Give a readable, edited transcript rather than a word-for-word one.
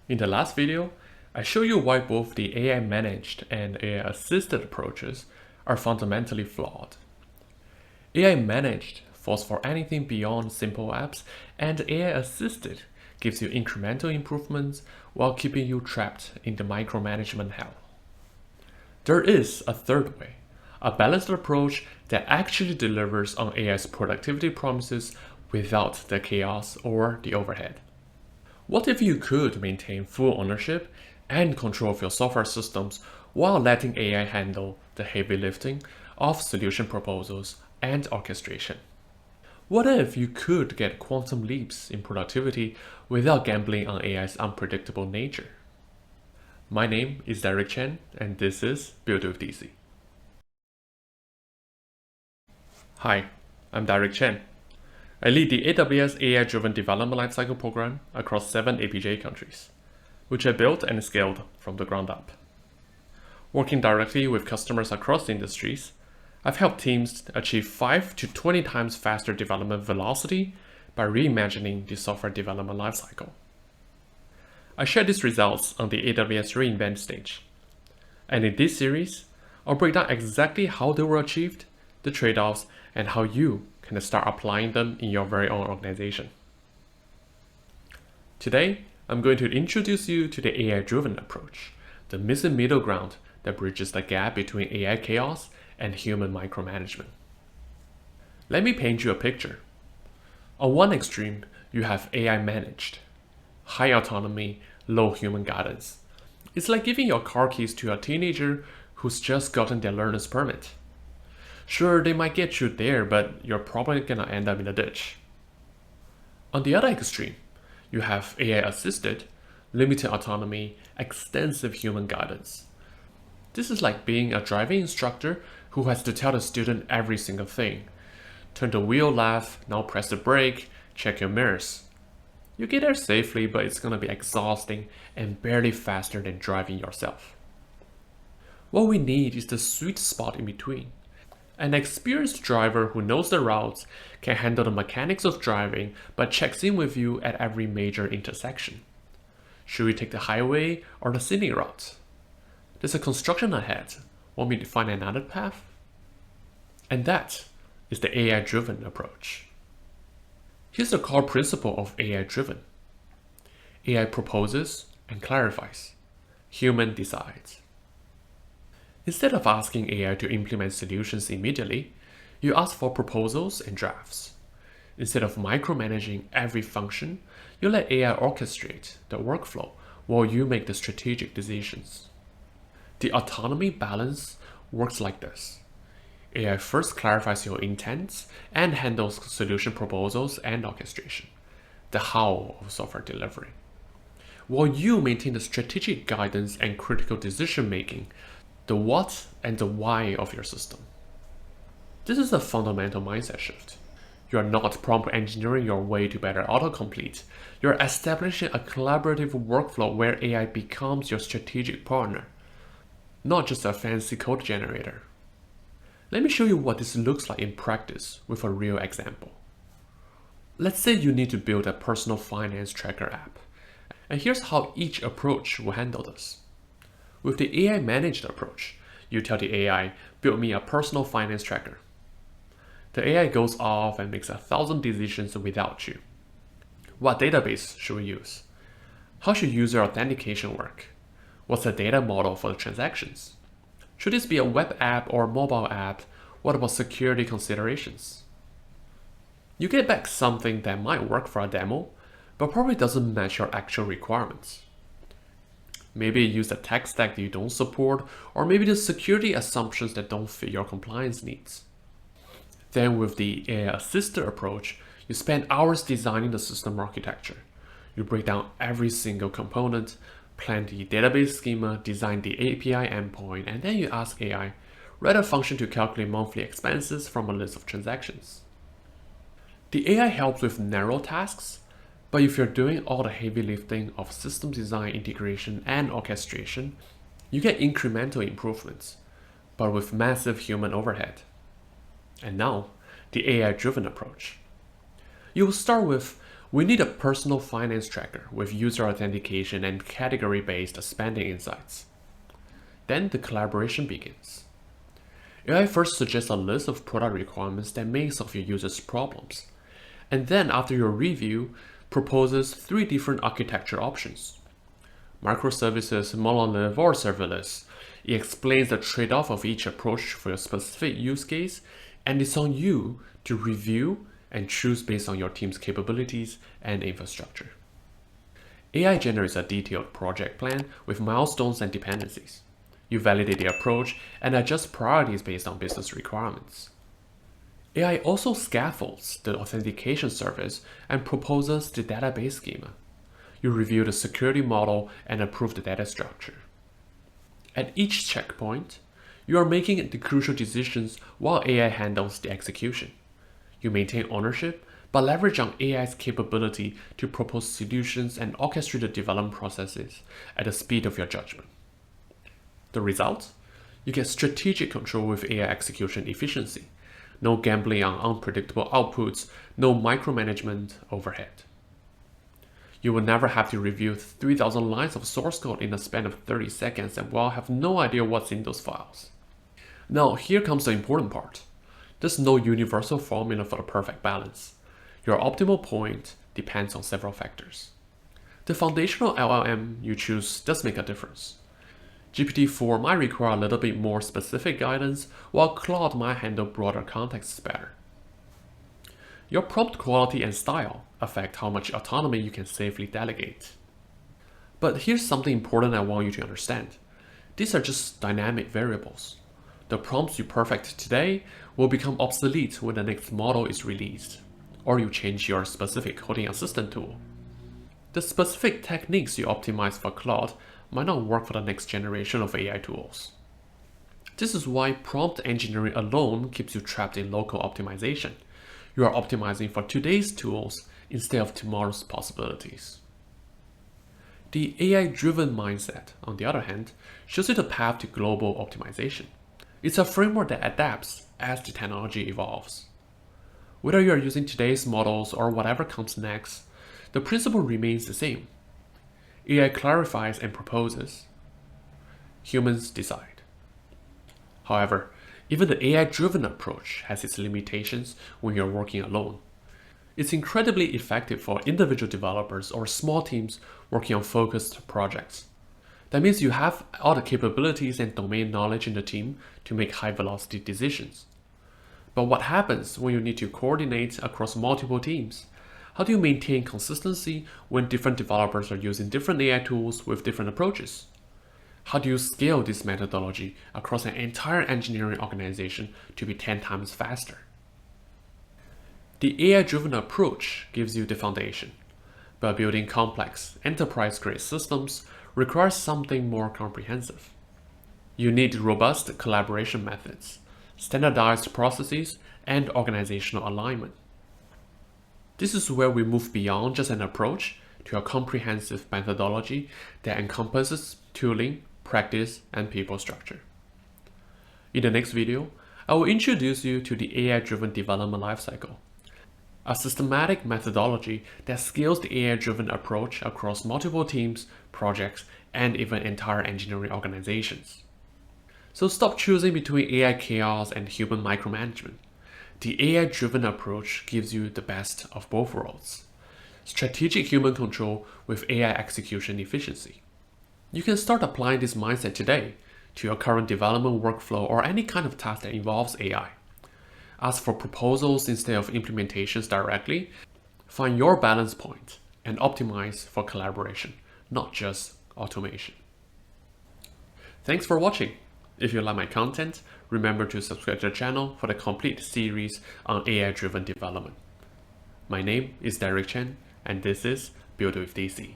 In the last video, I showed you why both the AI managed and AI assisted approaches are fundamentally flawed. AI managed falls for anything beyond simple apps, and AI assisted gives you incremental improvements while keeping you trapped in the micromanagement hell. There is a third way, a balanced approach that actually delivers on AI's productivity promises without the chaos or the overhead. What if you could maintain full ownership and control of your software systems while letting AI handle the heavy lifting of solution proposals and orchestration? What if you could get quantum leaps in productivity without gambling on AI's unpredictable nature? My name is Derick Chen, and this is Build with DC. Hi, I'm Derick Chen. I lead the AWS AI-driven development lifecycle program across 7 APJ countries, which I built and scaled from the ground up. Working directly with customers across industries, I've helped teams achieve 5 to 20 times faster development velocity by reimagining the software development lifecycle. I share these results on the AWS reInvent stage. And in this series, I'll break down exactly how they were achieved, the trade-offs, and how you can start applying them in your very own organization. Today, I'm going to introduce you to the AI-driven approach, the missing middle ground that bridges the gap between AI chaos and human micromanagement. Let me paint you a picture. On one extreme, you have AI managed, high autonomy, low human guidance. It's like giving your car keys to a teenager who's just gotten their learner's permit. Sure, they might get you there, but you're probably gonna end up in a ditch. On the other extreme, you have AI-assisted, limited autonomy, extensive human guidance. This is like being a driving instructor who has to tell the student every single thing. Turn the wheel left, now press the brake, check your mirrors. You get there safely, but it's gonna be exhausting and barely faster than driving yourself. What we need is the sweet spot in between. An experienced driver who knows the routes, can handle the mechanics of driving, but checks in with you at every major intersection. Should we take the highway or the scenic route? There's a construction ahead. Want me to find another path? And that is the AI-driven approach. Here's the core principle of AI-driven. AI proposes and clarifies. Human decides. Instead of asking AI to implement solutions immediately, you ask for proposals and drafts. Instead of micromanaging every function, you let AI orchestrate the workflow while you make the strategic decisions. The autonomy balance works like this. AI first clarifies your intents and handles solution proposals and orchestration, the how of software delivery, while you maintain the strategic guidance and critical decision making, the what and the why of your system. This is a fundamental mindset shift. You are not prompt engineering your way to better autocomplete. You're establishing a collaborative workflow where AI becomes your strategic partner, not just a fancy code generator. Let me show you what this looks like in practice with a real example. Let's say you need to build a personal finance tracker app. And here's how each approach will handle this. With the AI managed approach, you tell the AI, build me a personal finance tracker. The AI goes off and makes 1,000 decisions without you. What database should we use? How should user authentication work? What's the data model for the transactions? Should this be a web app or mobile app? What about security considerations? You get back something that might work for a demo, but probably doesn't match your actual requirements. Maybe you use a tech stack that you don't support, or maybe the security assumptions that don't fit your compliance needs. Then with the AI-assisted approach, you spend hours designing the system architecture. You break down every single component, plan the database schema, design the API endpoint, and then you ask AI, write a function to calculate monthly expenses from a list of transactions. The AI helps with narrow tasks, but if you're doing all the heavy lifting of system design, integration, and orchestration, you get incremental improvements, but with massive human overhead. And now, the AI-driven approach. You will start with We need a personal finance tracker with user authentication and category-based spending insights. Then the collaboration begins. AI first suggests a list of product requirements that may solve your users' problems. And then after your review, proposes 3 different architecture options. Microservices, monolith, or serverless. It explains the trade-off of each approach for your specific use case, and it's on you to review and choose based on your team's capabilities and infrastructure. AI generates a detailed project plan with milestones and dependencies. You validate the approach and adjust priorities based on business requirements. AI also scaffolds the authentication service and proposes the database schema. You review the security model and approve the data structure. At each checkpoint, you are making the crucial decisions while AI handles the execution. You maintain ownership, but leverage on AI's capability to propose solutions and orchestrate the development processes at the speed of your judgment. The result? You get strategic control with AI execution efficiency. No gambling on unpredictable outputs, no micromanagement overhead. You will never have to review 3,000 lines of source code in a span of 30 seconds and will have no idea what's in those files. Now, here comes the important part. There's no universal formula for the perfect balance. Your optimal point depends on several factors. The foundational LLM you choose does make a difference. GPT-4 might require a little bit more specific guidance, while Claude might handle broader contexts better. Your prompt quality and style affect how much autonomy you can safely delegate. But here's something important I want you to understand. These are just dynamic variables. The prompts you perfect today will become obsolete when the next model is released, or you change your specific coding assistant tool. The specific techniques you optimize for Claude might not work for the next generation of AI tools. This is why prompt engineering alone keeps you trapped in local optimization. You are optimizing for today's tools instead of tomorrow's possibilities. The AI-driven mindset, on the other hand, shows you the path to global optimization. It's a framework that adapts as the technology evolves. Whether you are using today's models or whatever comes next, the principle remains the same. AI clarifies and proposes. Humans decide. However, even the AI-driven approach has its limitations when you're working alone. It's incredibly effective for individual developers or small teams working on focused projects. That means you have all the capabilities and domain knowledge in the team to make high-velocity decisions. But what happens when you need to coordinate across multiple teams? How do you maintain consistency when different developers are using different AI tools with different approaches? How do you scale this methodology across an entire engineering organization to be 10 times faster? The AI-driven approach gives you the foundation, but building complex, enterprise-grade systems requires something more comprehensive. You need robust collaboration methods, standardized processes, and organizational alignment. This is where we move beyond just an approach to a comprehensive methodology that encompasses tooling, practice, and people structure. In the next video, I will introduce you to the AI-driven development lifecycle, a systematic methodology that scales the AI-driven approach across multiple teams, projects, and even entire engineering organizations. So stop choosing between AI chaos and human micromanagement. The AI-driven approach gives you the best of both worlds. Strategic human control with AI execution efficiency. You can start applying this mindset today to your current development workflow or any kind of task that involves AI. Ask for proposals instead of implementations directly. Find your balance point and optimize for collaboration, not just automation. Thanks for watching. If you like my content, remember to subscribe to the channel for the complete series on AI-driven development. My name is Derick Chen, and this is Build with DC.